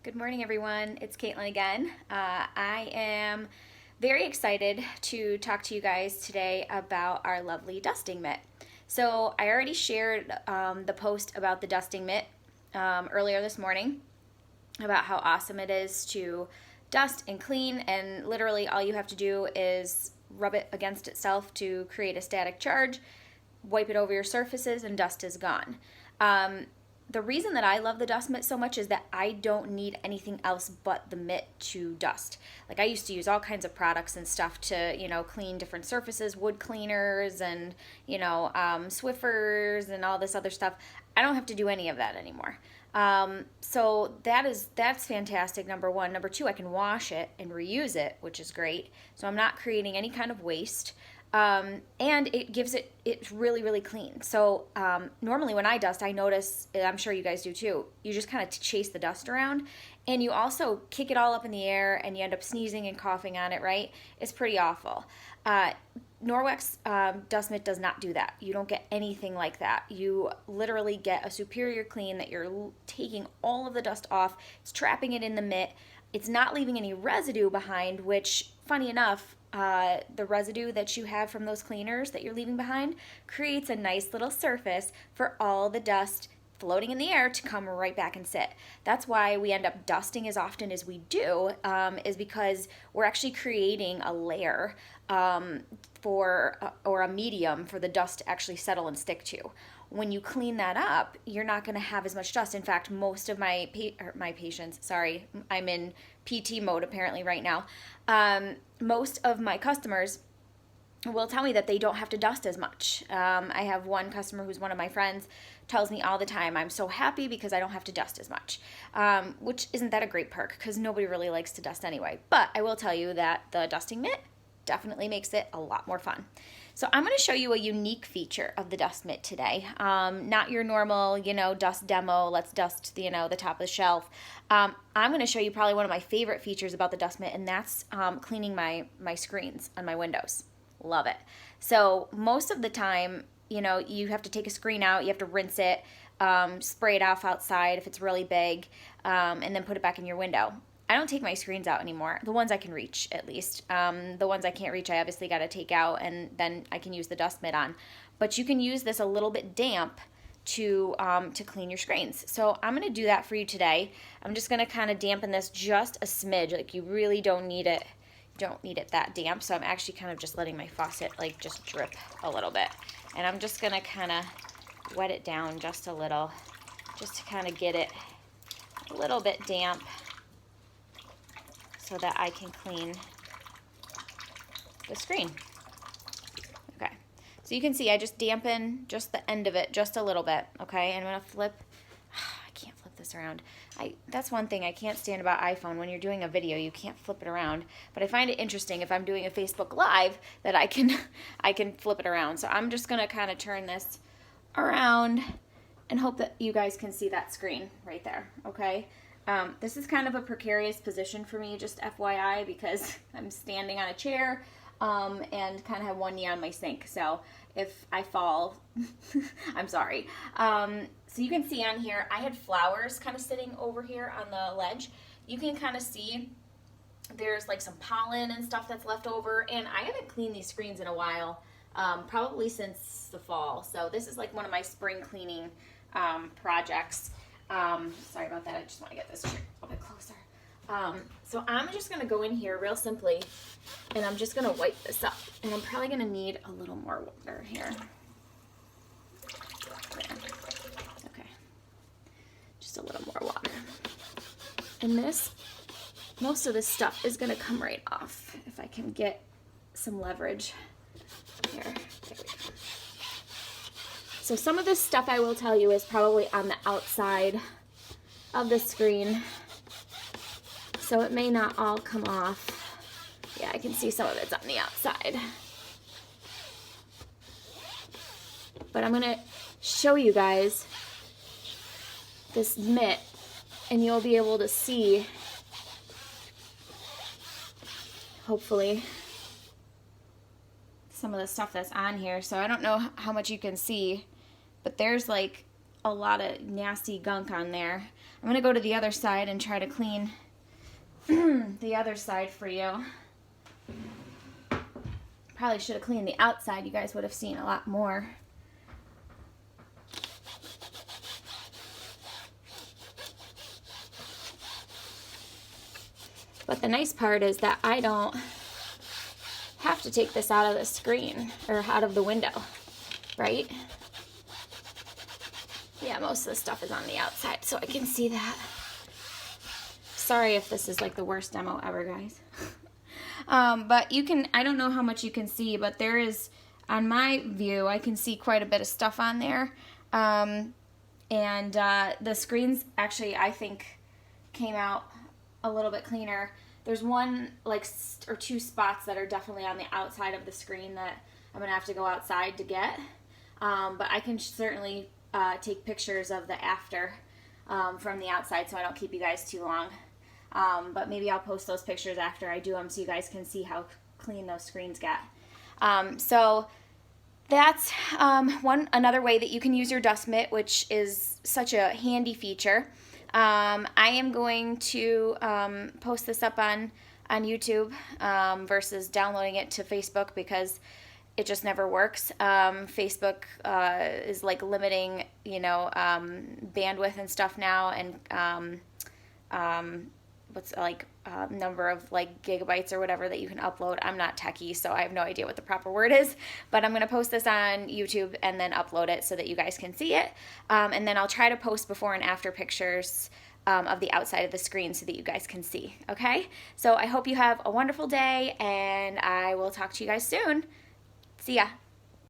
Good morning, everyone. It's Caitlin again. I am very excited to talk to you guys today about our lovely dusting mitt. So I already shared the post about the dusting mitt earlier this morning about how awesome it is to dust and clean, and literally all you have to do is rub it against itself to create a static charge, wipe it over your surfaces, and dust is gone. The reason that I love the dust mitt so much is that I don't need anything else but the mitt to dust. Like, I used to use all kinds of products and stuff to, clean different surfaces, wood cleaners and, Swiffers and all this other stuff. I don't have to do any of that anymore. So that's fantastic, number one. Number two, I can wash it and reuse it, which is great. So I'm not creating any kind of waste. And it gives it's really, really clean. So normally when I dust, I notice, I'm sure you guys do too, you just kind of chase the dust around, and you also kick it all up in the air and you end up sneezing and coughing on it, right? It's pretty awful. Norwex dust mitt does not do that. You don't get anything like that. You literally get a superior clean that you're taking all of the dust off. It's trapping it in the mitt. It's not leaving any residue behind, which, funny enough, the residue that you have from those cleaners that you're leaving behind creates a nice little surface for all the dust floating in the air to come right back and sit. That's why we end up dusting as often as we do, is because we're actually creating a layer or a medium for the dust to actually settle and stick to. When you clean that up, you're not going to have as much dust. In fact, most of my patients, sorry, I'm in PT mode apparently right now. Most of my customers will tell me that they don't have to dust as much. I have one customer who's one of my friends, tells me all the time, I'm so happy because I don't have to dust as much, which isn't that a great perk, because nobody really likes to dust anyway. But I will tell you that the dusting mitt definitely makes it a lot more fun. So I'm going to show you a unique feature of the dust mitt today. Not your normal, dust demo, let's dust, the top of the shelf. I'm going to show you probably one of my favorite features about the dust mitt, and that's cleaning my screens on my windows. Love it. So most of the time, you have to take a screen out, you have to rinse it, spray it off outside if it's really big, and then put it back in your window. I don't take my screens out anymore, the ones I can reach at least. The ones I can't reach, I obviously got to take out, and then I can use the dust mitt on. But you can use this a little bit damp to clean your screens. So I'm going to do that for you today. I'm just going to kind of dampen this just a smidge. Like, you really don't need it. Don't need it that damp. So I'm actually kind of just letting my faucet just drip a little bit. And I'm just going to kind of wet it down just a little, just to kind of get it a little bit damp, so that I can clean the screen. Okay, so you can see I just dampen just the end of it just a little bit, okay? And I'm gonna flip, I can't flip this around. That's one thing I can't stand about iPhone. When you're doing a video, you can't flip it around. But I find it interesting if I'm doing a Facebook Live that I can flip it around. So I'm just gonna kind of turn this around and hope that you guys can see that screen right there, okay? This is kind of a precarious position for me, just FYI, because I'm standing on a chair and kind of have one knee on my sink. So if I fall, I'm sorry. So you can see on here, I had flowers kind of sitting over here on the ledge. You can kind of see there's like some pollen and stuff that's left over, and I haven't cleaned these screens in a while, probably since the fall. So this is like one of my spring cleaning projects. Sorry about that, I just want to get this chair a bit closer. So I'm just going to go in here real simply, and I'm just going to wipe this up. And I'm probably going to need a little more water here. There. Okay. Just a little more water. And most of this stuff is going to come right off if I can get some leverage here. There we go. So some of this stuff, I will tell you, is probably on the outside of the screen, so it may not all come off. Yeah, I can see some of it's on the outside. But I'm going to show you guys this mitt, and you'll be able to see, hopefully, some of the stuff that's on here. So I don't know how much you can see, but there's like a lot of nasty gunk on there. I'm gonna go to the other side and try to clean the other side for you. Probably should have cleaned the outside. You guys would have seen a lot more. But the nice part is that I don't have to take this out of the screen or out of the window, right? Yeah, most of the stuff is on the outside, so I can see that. Sorry if this is like the worst demo ever, guys. But you can, I don't know how much you can see, but there is, on my view, I can see quite a bit of stuff on there. And the screens actually, I think, came out a little bit cleaner. There's one or two spots that are definitely on the outside of the screen that I'm gonna have to go outside to get. But I can certainly take pictures of the after from the outside, so I don't keep you guys too long. But maybe I'll post those pictures after I do them so you guys can see how clean those screens get. So that's another way that you can use your dust mitt, which is such a handy feature. I am going to post this up on YouTube versus downloading it to Facebook because it just never works. Facebook is like limiting, bandwidth and stuff now, and what's number of like gigabytes or whatever that you can upload. I'm not techie, so I have no idea what the proper word is, but I'm going to post this on YouTube and then upload it so that you guys can see it. And then I'll try to post before and after pictures of the outside of the screen so that you guys can see. Okay? So I hope you have a wonderful day, and I will talk to you guys soon. See ya.